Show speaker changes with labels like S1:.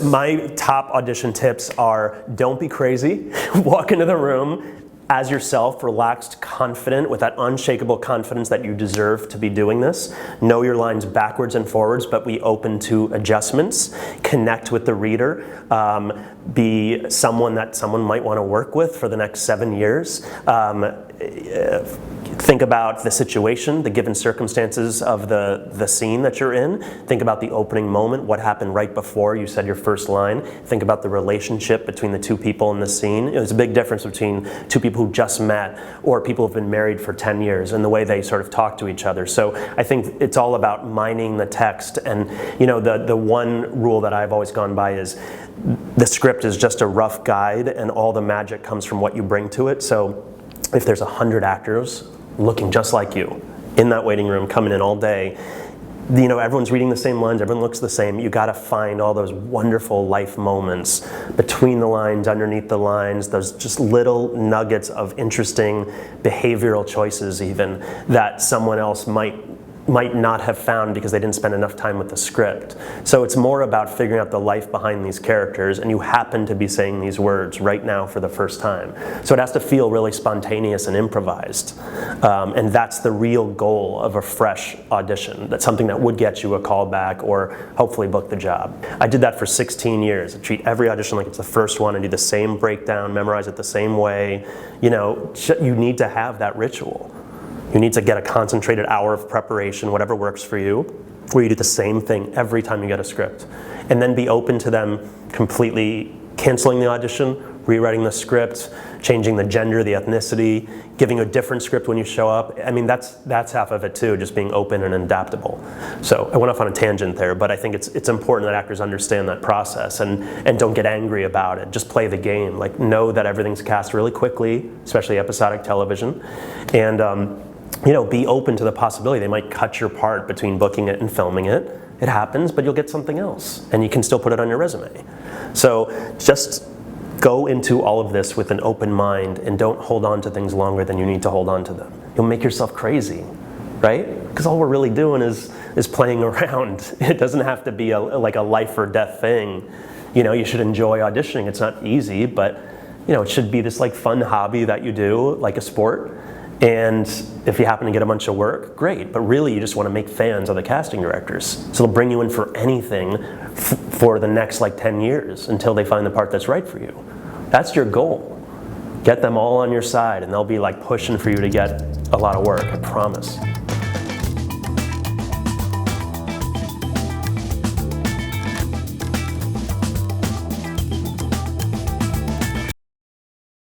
S1: My top audition tips are: don't be crazy. Walk into the room as yourself, relaxed, confident, with that unshakable confidence that you deserve to be doing this. Know your lines backwards and forwards, but be open to adjustments. Connect with the reader. Be someone that someone might want to work with for the next 7 years. Think about the situation, the given circumstances of the scene that you're in. Think about the opening moment, what happened right before you said your first line. Think about the relationship between the two people in the scene. There's a big difference between two people who just met or people who've been married for 10 years and the way they sort of talk to each other. So I think it's all about mining the text. And you know, the one rule that I've always gone by is the script is just a rough guide and all the magic comes from what you bring to it. So if there's 100 actors looking just like you in that waiting room, coming in all day, you know, everyone's reading the same lines, everyone looks the same. You got to find all those wonderful life moments between the lines, underneath the lines, those just little nuggets of interesting behavioral choices even that someone else might not have found because they didn't spend enough time with the script. So it's more about figuring out the life behind these characters, and you happen to be saying these words right now for the first time. So it has to feel really spontaneous and improvised. And that's the real goal of a fresh audition. That's something that would get you a callback or hopefully book the job. I did that for 16 years. I treat every audition like it's the first one and do the same breakdown, memorize it the same way. You know, you need to have that ritual. You need to get a concentrated hour of preparation, whatever works for you, where you do the same thing every time you get a script. And then be open to them completely canceling the audition, rewriting the script, changing the gender, the ethnicity, giving a different script when you show up. I mean, that's half of it too, just being open and adaptable. So I went off on a tangent there, but I think it's important that actors understand that process and don't get angry about it. Just play the game. Like, know that everything's cast really quickly, especially episodic television. And you know, be open to the possibility they might cut your part between booking it and filming it. It happens, but you'll get something else, and you can still put it on your resume. So just go into all of this with an open mind and don't hold on to things longer than you need to hold on to them. You'll make yourself crazy, right? Because all we're really doing is playing around. It doesn't have to be like a life or death thing. You know, you should enjoy auditioning. It's not easy, but you know, it should be this like fun hobby that you do, like a sport. And if you happen to get a bunch of work, great. But really, you just want to make fans of the casting directors. So they'll bring you in for anything for the next like 10 years until they find the part that's right for you. That's your goal. Get them all on your side, and they'll be like pushing for you to get a lot of work, I promise.